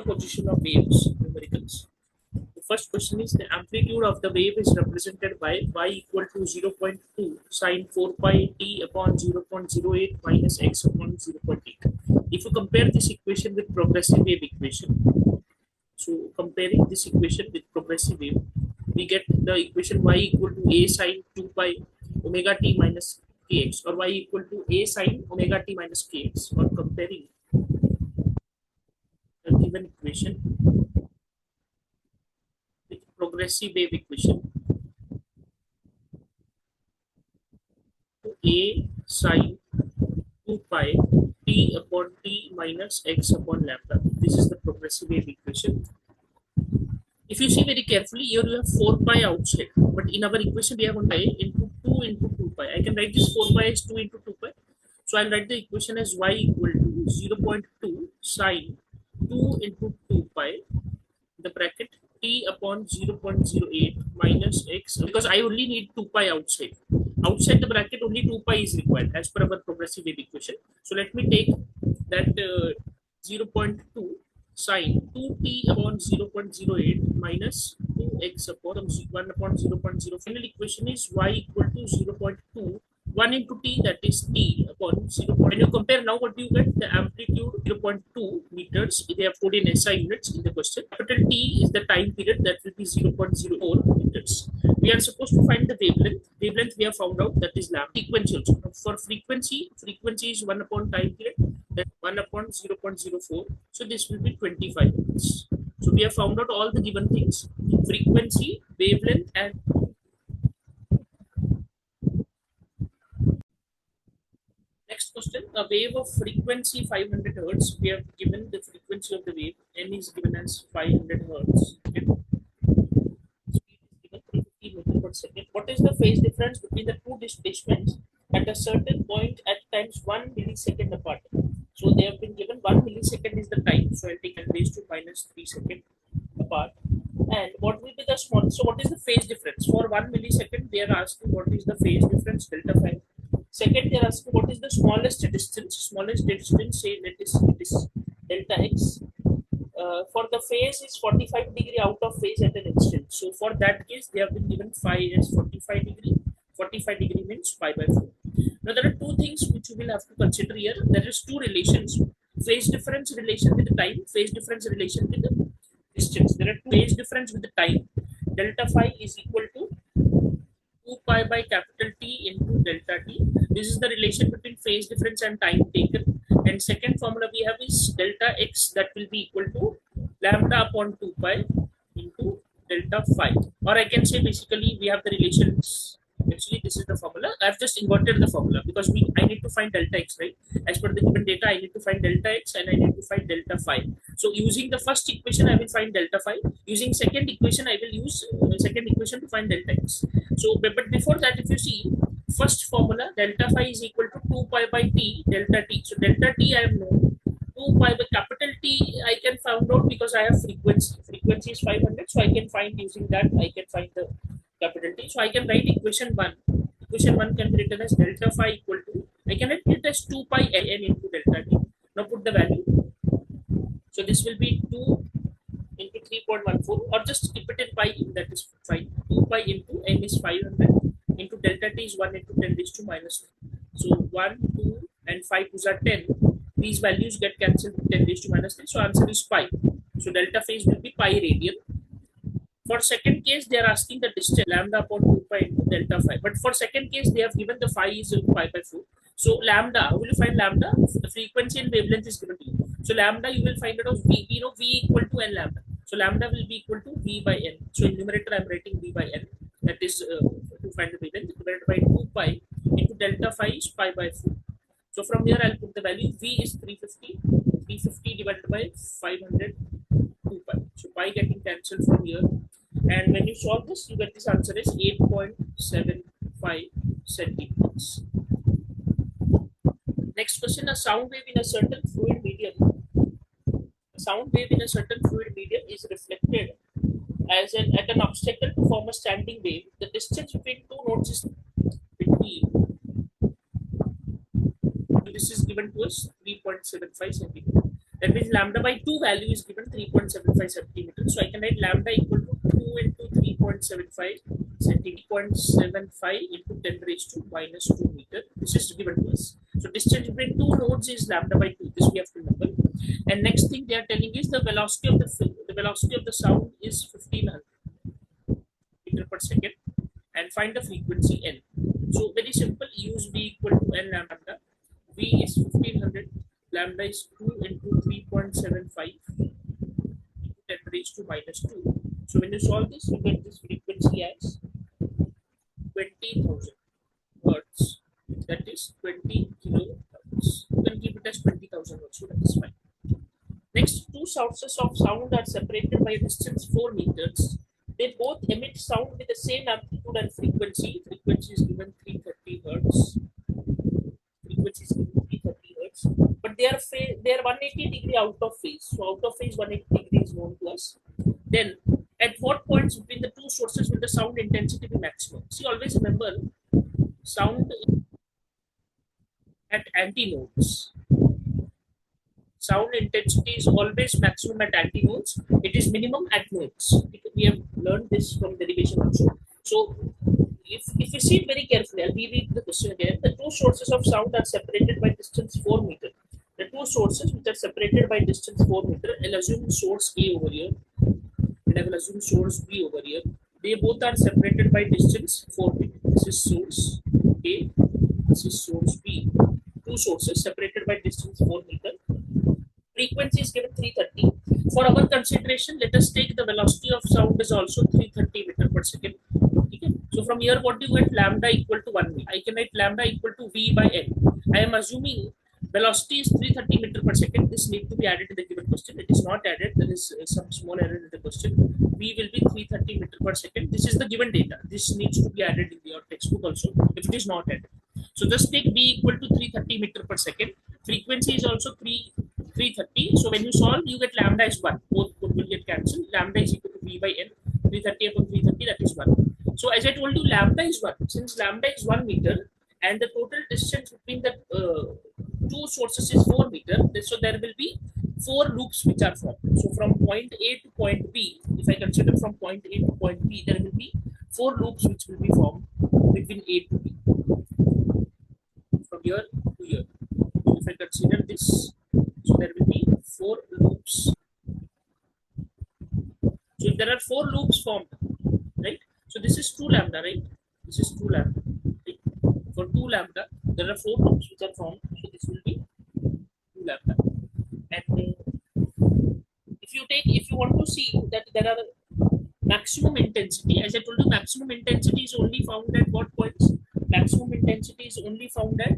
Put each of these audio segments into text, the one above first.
superposition of waves numericals. The first question is the amplitude of the wave is represented by y equal to 0.2 sine 4 pi t upon 0.08 minus x upon 0.8. If you compare this equation with progressive wave equation, so comparing this equation with progressive wave, we get the equation y equal to a sine 2 pi omega t minus kx, or y equal to a sine omega t minus kx, or comparing the given equation with progressive wave equation. A sine 2 pi t upon t minus x upon lambda. This is the progressive wave equation. If you see very carefully, here you have 4 pi outside, but in our equation we have 1 pi into 2 into 2 pi. I can write this 4 pi as 2 into 2 pi. So I'll write the equation as y equal to 0.2 sine 2 into 2 pi, the bracket t upon 0.08 minus x, because I only need 2 pi outside. Outside the bracket only 2 pi is required as per our progressive wave equation. So let me take that 0.2 sine 2t upon 0.08 minus 2x upon 1 upon 0.0. Final equation is y equal to 0.2 1 into t, that is t upon 0. When you compare now, what do you get? The amplitude 0.2 meters. They have put in SI units in the question. Capital T is the time period, that will be 0.04 meters. We are supposed to find the wavelength. Wavelength we have found out, that is lambda. Frequency also. For frequency is 1 upon time period, that 1 upon 0.04. So this will be 25 minutes. So we have found out all the given things: frequency, wavelength, and next question. A wave of frequency 500 hertz. We have given the frequency of the wave. N is given as 500 hertz. Okay. Speed is given 350 meter per second. What is the phase difference between the two displacements at a certain point at times 1 millisecond apart? So they have been given 1 millisecond is the time. So I'll take 10 raised to minus 3 seconds apart. And what will be the small? So what is the phase difference for 1 millisecond? They are asking what is the phase difference, delta phi. Second, they are asking what is the smallest distance. Smallest distance, say it is delta x. For the phase is 45 degree out of phase at an instant. So for that case, they have been given phi as 45 degree. 45 degree means pi by 4. Now there are two things which you will have to consider here. There is two relations: phase difference relation with the time, phase difference relation with the distance. There are two: phase difference with the time. Delta phi is equal to 2 pi by capital T into delta T. This is the relation between phase difference and time taken. And second formula we have is delta x, that will be equal to lambda upon 2 pi into delta phi. Or I can say basically we have the relations. Actually, this is the formula. I've just inverted the formula because I need to find delta x, right? As per the given data, I need to find delta x and I need to find delta phi. So using the first equation, I will find delta phi. Using second equation, I will use second equation to find delta x. So, but before that, if you see, first formula, delta phi is equal to 2 pi by t, delta t. So delta t I have known. 2 pi by capital T I can find out because I have frequency. Frequency is 500, so I can find using that, I can find the capital T. So I can write equation 1. Equation 1 can be written as delta phi equal to, I can write it as 2 pi n into delta t. Now put the value. So this will be 2 into 3.14, or just keep it in pi, that is fine. 2 pi into n is 500 into delta t is 1 into 10 raised to minus 1. So 1, 2 and 5 2s are 10. These values get cancelled with 10 raised to minus 10. So answer is pi. So delta phase will be pi radian. For second case, they are asking the distance lambda upon 2 pi into delta phi. But for second case, they have given the phi is pi by 4. So lambda, how will you find lambda? The frequency and wavelength is given to you. So lambda, you will find it as v. We know v equal to n lambda. So lambda will be equal to v by n. So in numerator, I am writing v by n. That is to find the wavelength divided by 2 pi into delta phi is pi by 4. So from here, I'll put the value. V is 350. 350 divided by 500, 2 pi. So pi getting cancelled from here. And when you solve this, you get this answer is 8.75 centimeters. Next question: a sound wave in a certain fluid medium. A sound wave in a certain fluid medium is reflected as at an obstacle to form a standing wave. The distance between two nodes is between. This is given to us 3.75 centimeters. That means lambda by 2 value is given 3.75 centimeters. So I can write lambda equal to 2 into 3.75 centimeter, 0.75 into 10 raised to minus 2 meter. This is given to us. So distance between two nodes is lambda by 2. This we have to remember. And next thing they are telling is the velocity of the sound is 1500 meter per second, and find the frequency n. So very simple. Use v equal to n lambda. V is 1500. Lambda is 2 into 3.75 into 10 raised to minus 2. So when you solve this, you get this frequency as 20,000 hertz. That is 20 kilohertz. You can keep it as 20,000 also. That is fine. Next, two sources of sound are separated by a distance 4 meters. They both emit sound with the same amplitude and frequency. Frequency is given 330 hertz. Frequency is given 330 hertz. But they are 180 degree out of phase. So out of phase 180 degree is known to us. Then at what points between the two sources will the sound intensity be maximum? See, always remember sound at antinodes. Sound intensity is always maximum at antinodes. It is minimum at nodes. We have learned this from derivation also. So if you see it very carefully, I'll reread the question again. The two sources of sound are separated by distance 4 meter. The two sources which are separated by distance 4 meter, I'll assume source A over here, and I will assume source B over here. They both are separated by distance 4 meter. This is source A, this is source B. Two sources separated by distance 4 meter. Frequency is given 330. For our consideration, let us take the velocity of sound is also 330 meter per second. Okay. So from here, what do you get? Lambda equal to 1 meter. I can write lambda equal to V by N. I am assuming velocity is 330 meter per second. This needs to be added in the given question. It is not added. There is some small error in the question. V will be 330 meter per second. This is the given data. This needs to be added in your textbook also if it is not added. So just take V equal to 330 meter per second. Frequency is also 330. So when you solve, you get lambda is 1. Both will get cancelled. Lambda is equal to V by N. 330 upon 330, that is 1. So as I told you, lambda is 1. Since lambda is 1 meter and the total distance between the two sources is 4 meter, so there will be 4 loops which are formed. So from point A to point B, if I consider from point A to point B, there will be 4 loops which will be formed between A to B. From here to here. If I consider this, so there will be 4 loops. So if there are 4 loops formed, right? So this is 2 lambda, right? This is 2 lambda. Right? For 2 lambda, there are 4 loops which are formed. So this will be 2 lambda. And if you want to see that there are maximum intensity, as I told you, maximum intensity is only found at what points? Maximum intensity is only found at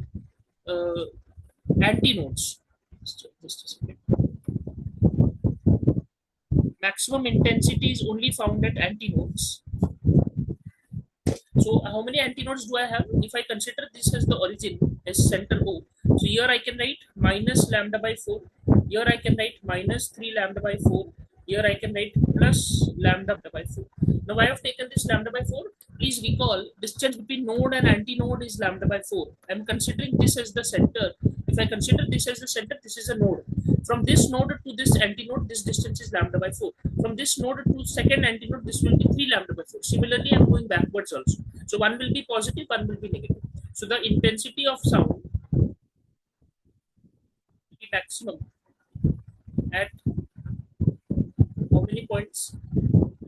antinodes. Just a second. Maximum intensity is only found at antinodes. So how many antinodes do I have? If I consider this as the origin, as center O, so here I can write minus lambda by 4. Here I can write minus 3 lambda by 4. Here I can write plus lambda by 4. Now I have taken this lambda by 4. Please recall, distance between node and antinode is lambda by 4. I am considering this as the center. If I consider this as the center, this is a node. From this node to this antinode, this distance is lambda by 4. From this node to second antinode, this will be 3 lambda by 4. Similarly, I am going backwards also. So one will be positive, one will be negative. So the intensity of sound will be maximum at how many points?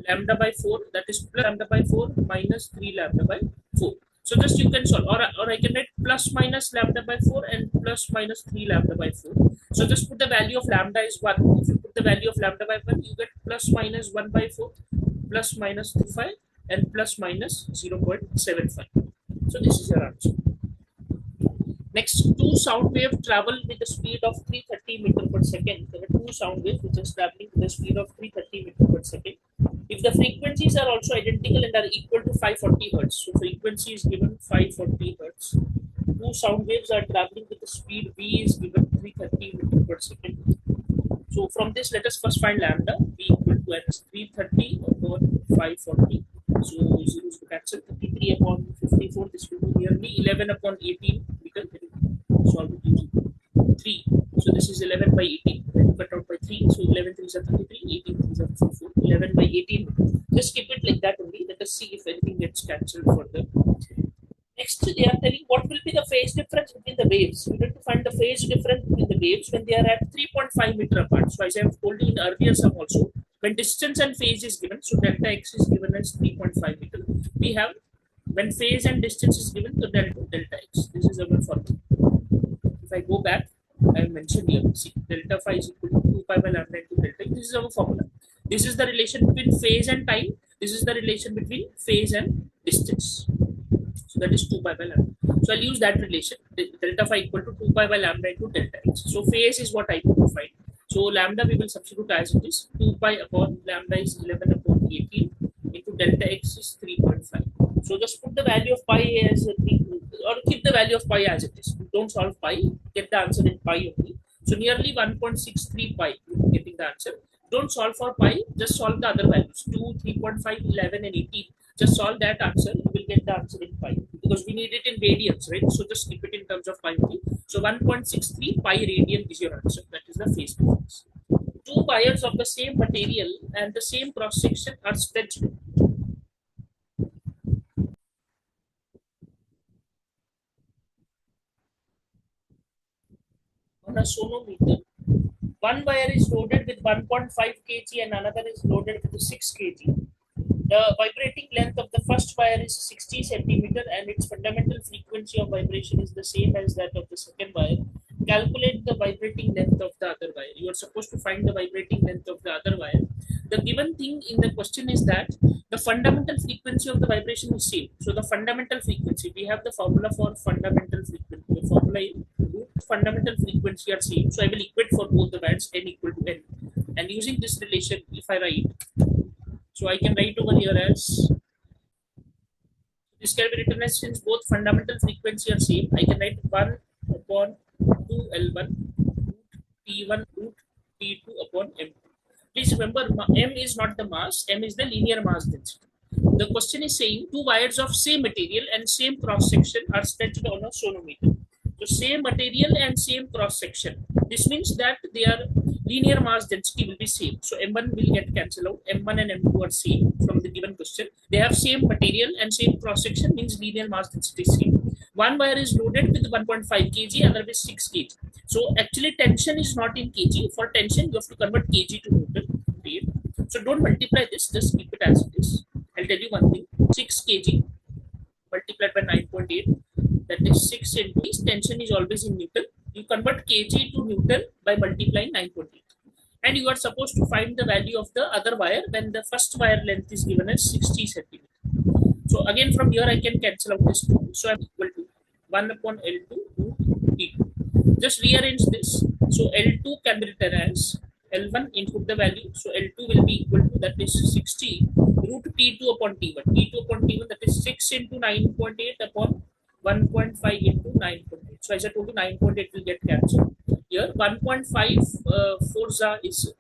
Lambda by 4, that is plus lambda by 4 minus 3 lambda by 4. So just you can solve, or I can write plus minus lambda by 4 and plus minus 3 lambda by 4. So just put the value of lambda is 1. If you put the value of lambda by 1, you get plus minus 1 by 4, plus minus 5, and plus minus 0.75. So this is your answer. Next, two sound waves travel with the speed of 330 meter per second. There are two sound waves which are traveling with the speed of 330 meter per second. If the frequencies are also identical and are equal to 540 hertz, so frequency is given 540 hertz. Two sound waves are traveling with the speed v is given 330 meter per second. So from this, let us first find lambda. V equal to n is 330 upon 540. So 0 is to cancel. 33 upon 54. This will be nearly 11 upon 18 because solve it using 3. So this is 11 by 18. cut out by 3. So 11 3s are 33, 18 3s are 54, 11 by 18. Just keep it like that only. Let us see if anything gets cancelled further. Next, they are telling what will be the phase difference between the waves. We need to find the phase difference between the waves when they are at 3.5 meter apart. So, as I have told you in earlier sum also, when distance and phase is given, so delta x is given as 3.5 meter. We have when phase and distance is given, so delta x. This is our formula. If I go back, I have mentioned here, see, delta phi is equal to 2 pi by lambda into delta. This is our formula. This is the relation between phase and time. This is the relation between phase and distance. So that is 2 pi by lambda. So I'll use that relation. Delta phi equal to 2 pi by lambda into delta x. So phase is what I need to find. So lambda we will substitute as it is. 2 pi upon lambda is 11 upon 18 into delta x is 3.5. So just put the value of pi as a or keep the value of pi as it is. Don't solve pi, get the answer in pi only. So nearly 1.63 pi, getting the answer. Don't solve for pi, just solve the other values 2, 3.5, 11, and 18. Just solve that answer, you will get the answer in pi because we need it in radians, right? So just keep it in terms of pi only. So 1.63 pi radian is your answer. That is the phase difference. Two wires of the same material and the same cross section are stretched on a sonometer. One wire is loaded with 1.5 kg and another is loaded with 6 kg. The vibrating length of the first wire is 60 centimeter and its fundamental frequency of vibration is the same as that of the second wire. Calculate the vibrating length of the other wire. You are supposed to find the vibrating length of the other wire. The given thing in the question is that the fundamental frequency of the vibration is same. So the fundamental frequency, we have the formula for fundamental frequency. The formula is fundamental frequency are same. So I will equate for both the bands n equal to n. And using this relation, if I write, so I can write over here as this can be written as since both fundamental frequency are same, I can write 1 upon 2L1 root T1 root T2 upon M2. Please remember, M is not the mass, M is the linear mass density. The question is saying two wires of same material and same cross section are stretched on a sonometer. So same material and same cross section. This means that their linear mass density will be same. So M1 will get cancelled out. M1 and M2 are same from the given question. They have same material and same cross section means linear mass density is same. One wire is loaded with 1.5 kg, other with 6 kg. So actually tension is not in kg. For tension, you have to convert kg to Newton. So don't multiply this, just keep it as it is. I'll tell you one thing, 6 kg multiplied by 9.8, that is 6 into this tension is always in Newton. You convert kg to Newton by multiplying 9.8. And you are supposed to find the value of the other wire when the first wire length is given as 60 centimeter. So again from here I can cancel out this 2. So I'm equal to 1 upon L2 root T2. Just rearrange this. So L2 can be written as L1 input the value. So L2 will be equal to that is 60 root T2 upon T1. T2 upon T1 that is 6 into 9.8 upon 1.5 into 9.8. So as I told you 9.8 will get cancelled. Here 1.5 4 is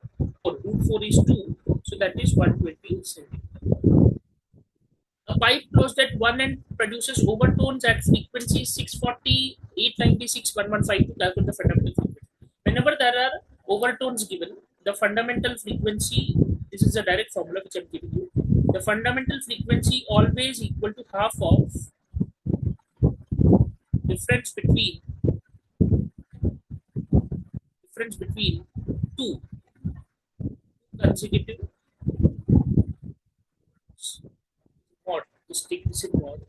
4. Root 4 is 2. So that is 120 centimeter. A pipe closed at one end produces overtones at frequency 640, 896, 1152 to calculate the fundamental frequency. Whenever there are overtones given, the fundamental frequency, this is a direct formula which I am giving you. The fundamental frequency always equal to half of difference between two consecutive mod. Just take this in mod.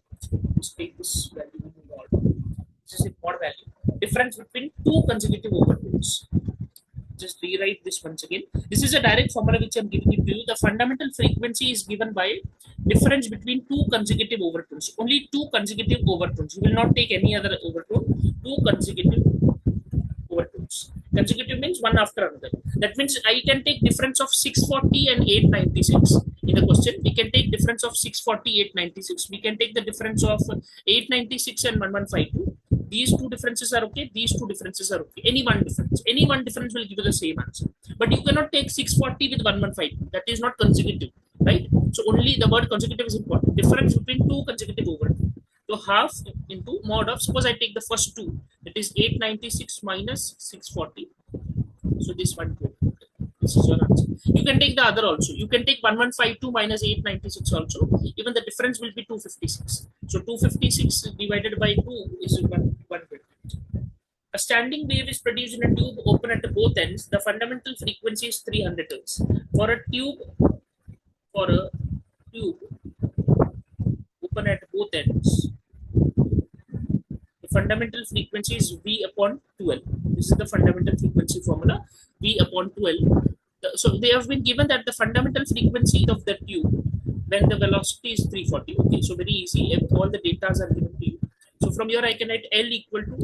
Just take this value in mod. This is in mod value. Difference between two consecutive overtones. Just rewrite this once again. This is a direct formula which I'm giving it to you. The fundamental frequency is given by difference between two consecutive overtones. Only two consecutive overtones. You will not take any other overtone. Two consecutive overtones. Consecutive means one after another. That means I can take difference of 640 and 896 in the question. We can take difference of 640, 896. We can take the difference of 896 and 1152. These two differences are okay. These two differences are okay. Any one difference will give you the same answer. But you cannot take 640 with 1152. That is not consecutive, right? So only the word consecutive is important. Difference between two consecutive overtones. So half into mod of, suppose I take the first two, that is 896 minus 640. So this one too. This is your answer. You can take the other also. You can take 1152 minus 896 also. Even the difference will be 256. So 256 divided by 2 is 120. A standing wave is produced in a tube open at both ends. The fundamental frequency is 300 Hz. For a tube open at both ends, the fundamental frequency is V upon 12. This is the fundamental frequency formula, V upon 12. So they have been given that the fundamental frequency of the tube when the velocity is 340. Okay, so very easy. If all the data are given to you. So from here I can write L equal to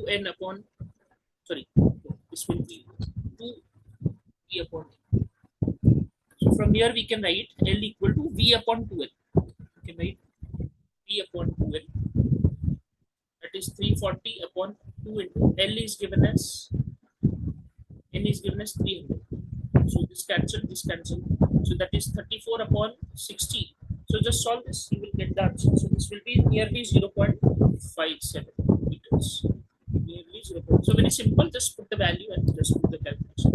2n upon, sorry, this will be 2 V upon N. So from here we can write L equal to V upon 2L. We can write V upon 2L. That is 340 upon 2 into L is given as, N is given as 300. So this cancel, this cancel. So that is 34 upon 60. So just solve this, you will get the answer. So this will be nearly 0.57 meters. Nearly 0. So very simple, just put the value and just put the calculation.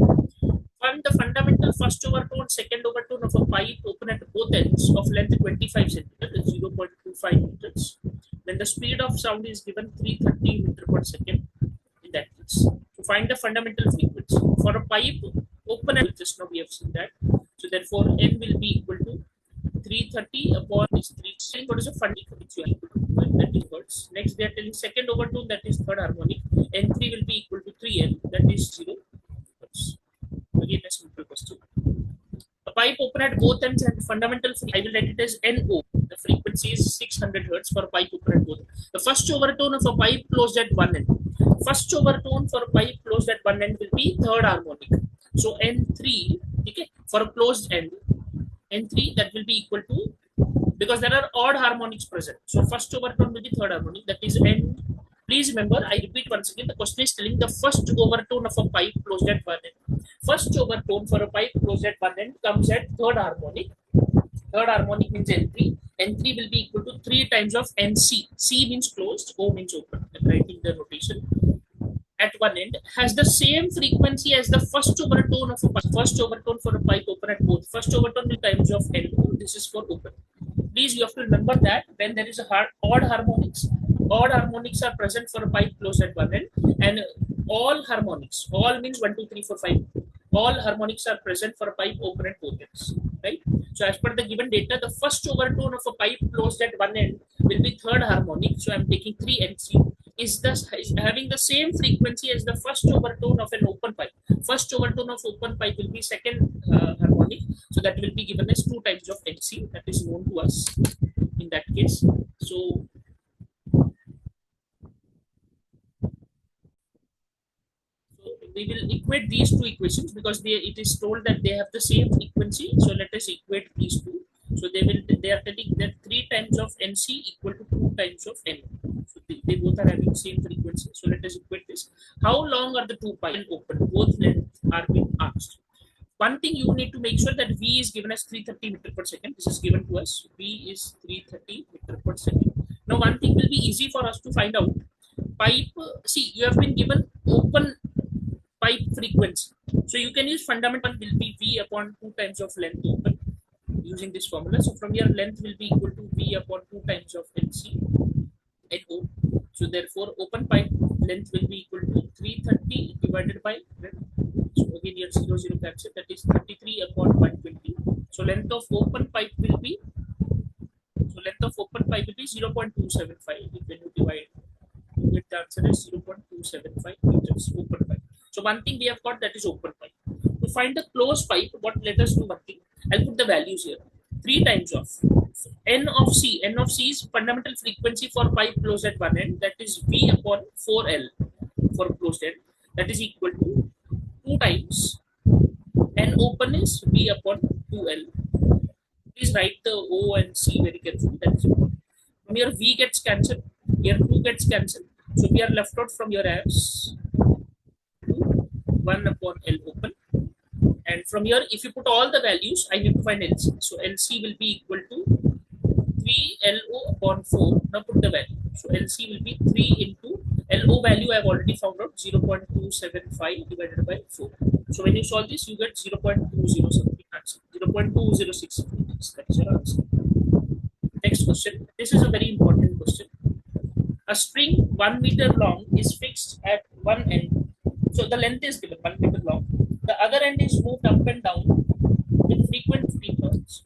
Find the fundamental first overtone, second overtone of a pipe open at both ends of length 25 centimeters, 0.25 meters. When the speed of sound is given 330 meter per second in that case. So find the fundamental frequency. For a pipe open at, just now we have seen that. So therefore N will be equal to 330 upon this 3. What is the fundamental frequency? That is hertz. Next they are telling second overtone, that is third harmonic. N3 will be equal to 3N, that is 0 hertz. Again a simple question. A pipe open at both ends and fundamental frequency, I will write it as NO. The frequency is 600 Hz for a pipe open at both. The first overtone of a pipe closed at one end. First overtone for a pipe closed at one end will be third harmonic. So N3, okay, for a closed end, N3 that will be equal to, because there are odd harmonics present. So first overtone will be third harmonic, that is N. Please remember, I repeat once again, the question is telling the first overtone of a pipe closed at one end. First overtone for a pipe closed at one end comes at third harmonic. Third harmonic means N3. N3 will be equal to 3 times of NC. C means closed, O means open. I'm writing the notation. At one end has the same frequency as the first overtone of a pipe. First overtone for a pipe open at both. First overtone will times of N. This is for open. Please, you have to remember that when there is a odd harmonics are present for a pipe closed at one end, and all harmonics, all means 1, 2, 3, 4, 5. All harmonics are present for a pipe open at both ends, right? So as per the given data, the first overtone of a pipe closed at one end will be third harmonic. So I'm taking 3 NC. Is having the same frequency as the first overtone of an open pipe. First overtone of open pipe will be second harmonic. So that will be given as 2 times of NC. That is known to us in that case. So we will equate these two equations because it is told that they have the same frequency. So let us equate these two. So they are telling that 3 times of NC equal to 2 times of N. So they both are having same frequency. So let us equate this. How long are the two pipes open? Both lengths are being asked. One thing you need to make sure that V is given as 330 meter per second. This is given to us. V is 330 meter per second. Now one thing will be easy for us to find out. Pipe, see, you have been given open pipe frequency. So you can use fundamental will be V upon 2 times of length open using this formula. So from here length will be equal to V upon 2 times of NC at O. So therefore open pipe length will be equal to 330 divided by length. So again here 0 0 cancel, that is 33 upon 120. So length of open pipe will be 0.275. When you divide, you get the answer is 0.275 meters open pipe. So one thing we have got, that is open pipe. To find the closed pipe, what let us do one thing. I'll put the values here. 3 times of N of C. N of C is fundamental frequency for pipe closed at one end. That is V upon 4L for closed end. That is equal to 2 times N open is V upon 2L. Please write the O and C very carefully. That is important. From here V gets cancelled. Here 2 gets cancelled. So we are left out from your as 1 upon L open. And from here, if you put all the values, I need to find LC. So LC will be equal to 3LO upon 4. Now put the value. So LC will be 3 into LO value I have already found out, 0.275 divided by 4. So when you solve this, you get 0.20 something answer. 0.206 something. That is your answer. Next question. This is a very important question. A string 1 meter long is fixed at one end. So the length is given 1 meter long. The other end is moved up and down with frequent turns.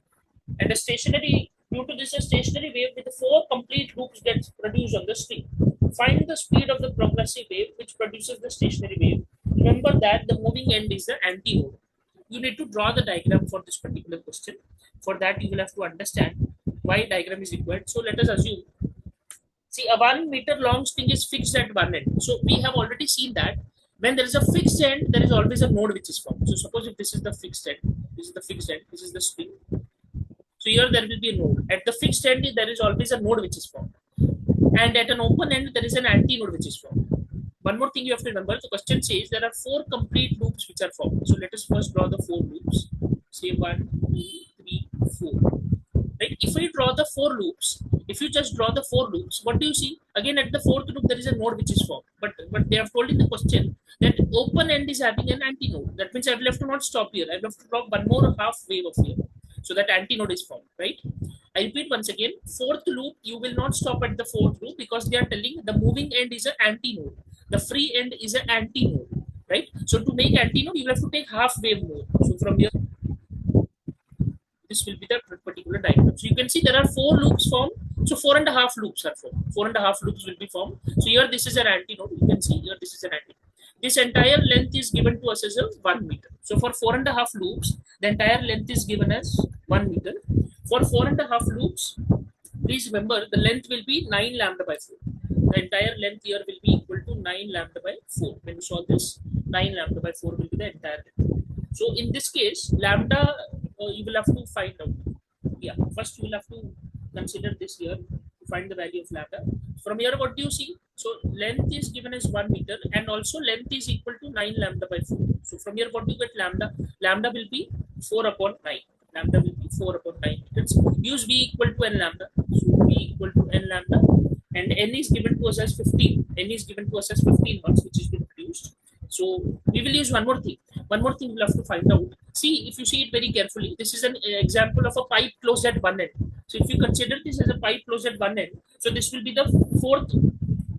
And a stationary, due to this, a stationary wave with four complete loops gets produced on the string. Find the speed of the progressive wave which produces the stationary wave. Remember that the moving end is the antinode. You need to draw the diagram for this particular question. For that, you will have to understand why diagram is required. So let us assume, see, a 1 meter long string is fixed at one end. So we have already seen that when there is a fixed end, there is always a node which is formed. So suppose if this is the fixed end, this is the fixed end, this is the string. So here there will be a node. At the fixed end, there is always a node which is formed. And at an open end, there is an antinode which is formed. One more thing you have to remember, the question says there are four complete loops which are formed. So let us first draw the four loops. Say 1, 2, 3, 4. Right? If I draw the four loops, if you just draw the four loops, what do you see? Again, at the fourth loop, there is a node which is formed. But they have told in the question that open end is having an antinode. That means I will have to not stop here. I will have to draw one more half wave of here. So that antinode is formed, right? I repeat once again, fourth loop, you will not stop at the fourth loop because they are telling the moving end is an antinode. The free end is an antinode, right? So to make antinode, you will have to take half wave more. So from here, this will be the particular diagram. So you can see there are four loops formed. So 4.5 loops are formed. 4.5 loops will be formed. So here this is an antinode. You can see here this is an antinode. This entire length is given to us as a 1 meter. So for 4.5 loops, the entire length is given as 1 meter. For 4.5 loops, please remember the length will be 9 lambda by 4. The entire length here will be equal to 9 lambda by 4. When you solve this, 9 lambda by 4 will be the entire length. So in this case, lambda you will have to find out. Yeah, first you will have to consider this here to find the value of lambda. From here, what do you see? So length is given as 1 meter and also length is equal to 9 lambda by 4. So from here, what do you get lambda? Lambda will be 4 upon 9. Lambda will be 4 upon 9 meters. Use V equal to N lambda. So V equal to N lambda. And N is given to us as 15. N is given to us as 15 hertz, which is been produced. So we will use one more thing. One more thing we'll have to find out. See, if you see it very carefully, this is an example of a pipe closed at one end. So if you consider this as a pipe closed at one end, so this will be the fourth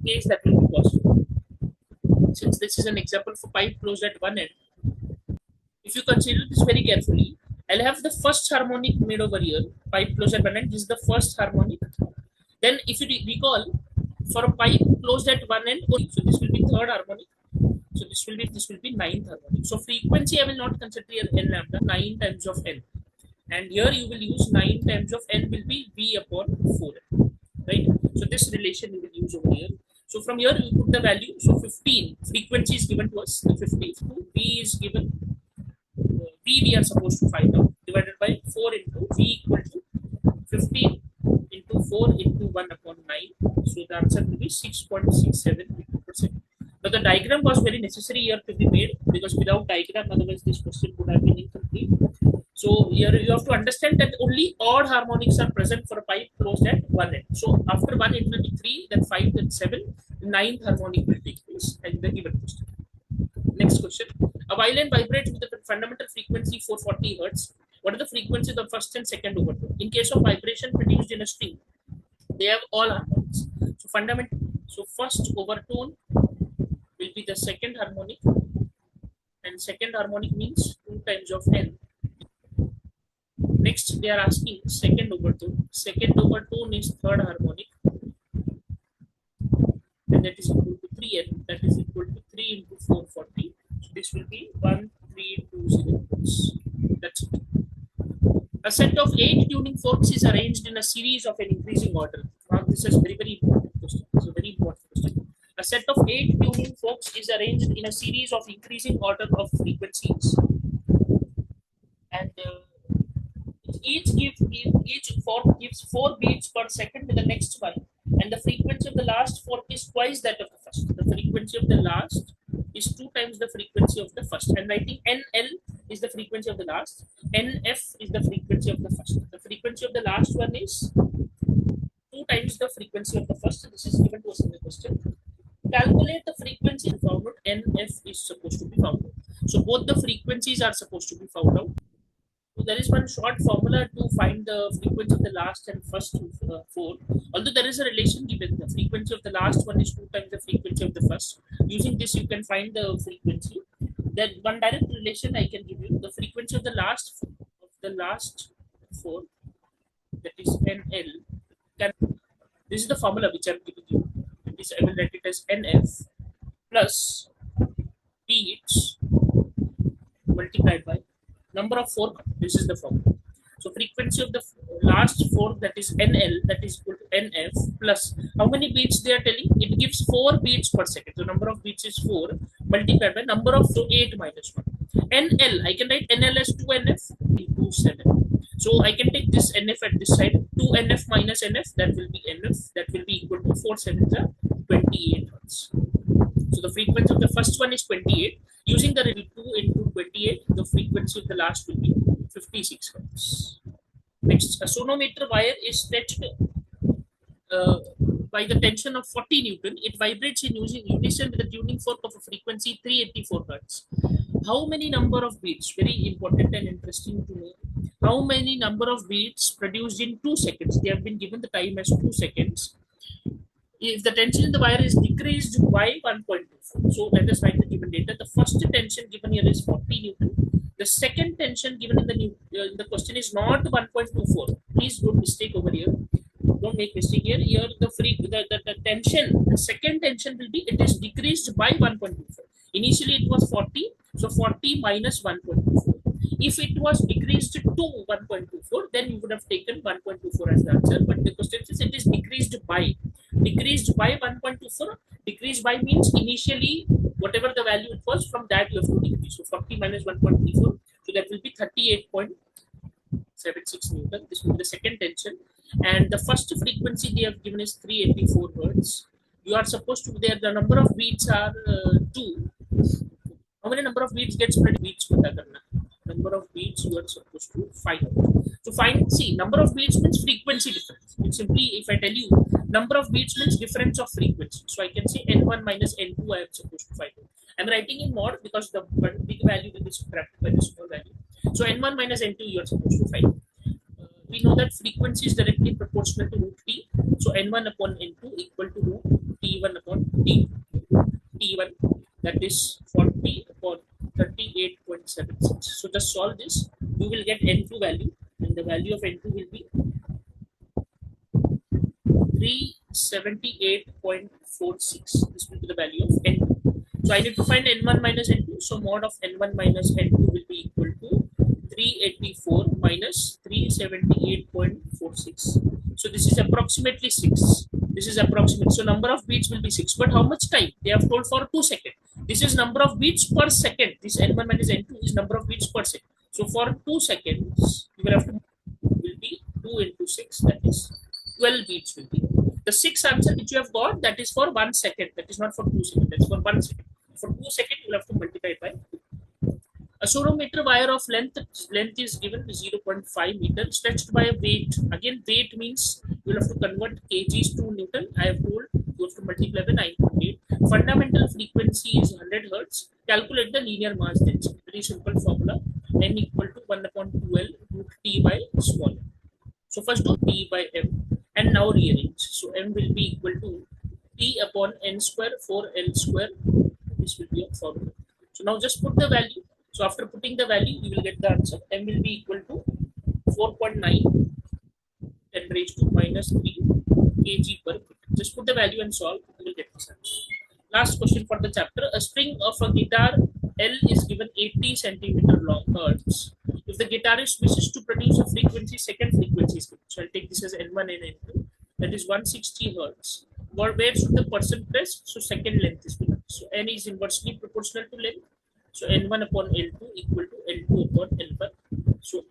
case that will be possible. Since this is an example of a pipe closed at one end, if you consider this very carefully, I'll have the first harmonic made over here. Pipe closed at one end, this is the first harmonic. Then if you recall, for a pipe closed at one end, so this will be third harmonic. So this will be ninth harmonic. So frequency I will not consider here n lambda, 9 times of n. And here you will use 9 times of n will be V upon 4n. Right? So this relation you will use over here. So from here you put the value. So 15 frequency is given to us. The 15 V is given. V we are supposed to find out divided by 4 into V equal to 15 into 4 into 1 upon 9. So the answer will be 6.67%. Now the diagram was very necessary here to be made because without diagram, otherwise this question would have been incomplete. So here you have to understand that only odd harmonics are present for a pipe closed at one end. So after 1 it will be 3, then 5, then 7, the 9th harmonic will take place and the given question. Next question. A violin vibrates with a fundamental frequency 440 Hz. What are the frequencies of the first and second overtone? In case of vibration produced in a string, they have all harmonics. So fundamental, so first overtone will be the second harmonic, and second harmonic means 2 times of n. Next, they are asking second overtone. Second overtone is third harmonic, and that is equal to 3n. That is equal to 3 into 440. So this will be 1320 Hz. That's it. A set of 8 tuning forks is arranged in a series of an increasing order. Now, this is very important question. It's a very important question. A set of 8 tuning forks is arranged in a series of increasing order of frequencies, and each fork gives 4 beats per second to the next one, and the frequency of the last fork is twice that of the first. The frequency of the last is 2 times the frequency of the first. And writing NL is the frequency of the last, NF is the frequency of the first. The frequency of the last one is 2 times the frequency of the first. This is given to us in the question. Calculate the frequency found out. NF is supposed to be found out. So both the frequencies are supposed to be found out. So there is one short formula to find the frequency of the last and first four. Although there is a relation given, the frequency of the last one is 2 times the frequency of the first. Using this, you can find the frequency. Then one direct relation I can give you: the frequency of the last four, that is NL. This is the formula which I'm giving you. I will write it as NF plus beats multiplied by number of four. This is the formula. So frequency of the last four, that is NL, that is equal to NF plus how many beats they are telling? It gives 4 beats per second. So number of beats is 4 multiplied by number of, so 8 minus 1. NL, I can write NL as 2NF into 7. So I can take this NF at this side, 2NF minus NF, that will be NF, that will be equal to 4 sevens are 28 hertz. So the frequency of the first one is 28. Using the 2 into 28, the frequency of the last will be 56 hertz. Next, a sonometer wire is stretched by the tension of 40 Newton. It vibrates in using unison with the tuning fork of a frequency 384 hertz. How many number of beats? Very important and interesting to know. How many number of beats produced in 2 seconds? They have been given the time as 2 seconds. If the tension in the wire is decreased by 1.24. So let us write the given data. The first tension given here is 40 Newton. The second tension given in the question is not 1.24. Please don't mistake over here. Don't make mistake here. Here the tension, the second tension will be, it is decreased by 1.24. Initially it was 40, so 40 minus 1.24. If it was decreased to 1.24, then you would have taken 1.24 as the answer. But the question is, it is decreased by 1.24. Decreased by means initially whatever the value it was, from that you have to decrease. So 40 minus 1.24, so that will be 38.76 Newton. This will be the second tension. And the first frequency they have given is 384 hertz. You are supposed to, there the number of beats are 2. How many number of beats gets spread? Beats number of beats you are supposed to find out. So see, number of beats means frequency difference. It's simply, if I tell you number of beats means difference of frequency. So I can say N1 minus N2 I am supposed to find out. I'm writing in mod because the big value will be subtracted by the small value. So N1 minus N2 you are supposed to find out. We know that frequency is directly proportional to root T. So N1 upon N2 equal to root T1 upon T2. T1, that is 40 upon 38.76. So just solve this. You will get N2 value, and the value of N2 will be 378.46. This will be the value of N2. So I need to find N1 minus N2. So mod of N1 minus N2 will be equal to 384 minus 378.46. So this is approximately 6. This is approximate. So number of beats will be 6. But how much time? They have told for 2 seconds. This is number of beats per second. This N1 minus N2 is number of beats per second. So for 2 seconds, you will have to will be 2 into 6. That is 12 beats will be. The 6 answer which you have got, that is for 1 second. That is not for 2 seconds. That is for 1 second. For 2 seconds, you will have to multiply it by 2. A sonometer wire of length is given 0.5 meter, stretched by a weight. Again, weight means you will have to convert kgs to Newton. I have told you have to multiply by 9.8. Fundamental frequency is 100 hertz. Calculate the linear mass density. Very simple formula. N equal to 1 upon 2L root T by small m. So first do T by M, and now rearrange. So M will be equal to T upon N square 4L square. This will be a formula. So now just put the value. So after putting the value, you will get the answer. M will be equal to 4.9 10 raised to minus 3 kg per meter. Just put the value and solve. You will get this answer. Last question for the chapter. A string of a guitar L is given 80 centimeter long hertz. If the guitarist wishes to produce a frequency, second frequency is given. So I'll take this as N1 and N2. That is 160 hertz. Where should the person press? So second length is given. So N is inversely proportional to length. So N1 upon L2 equal to L2 upon L1. So,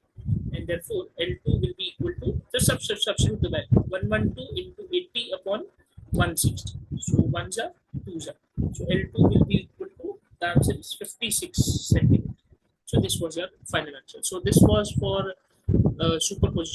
and therefore L2 will be equal to, just substitute the value, 112 into 80 upon 160. So 1s are 2s are. So L2 will be equal to, the answer is 56 centimeters. So this was your final answer. So this was for superposition.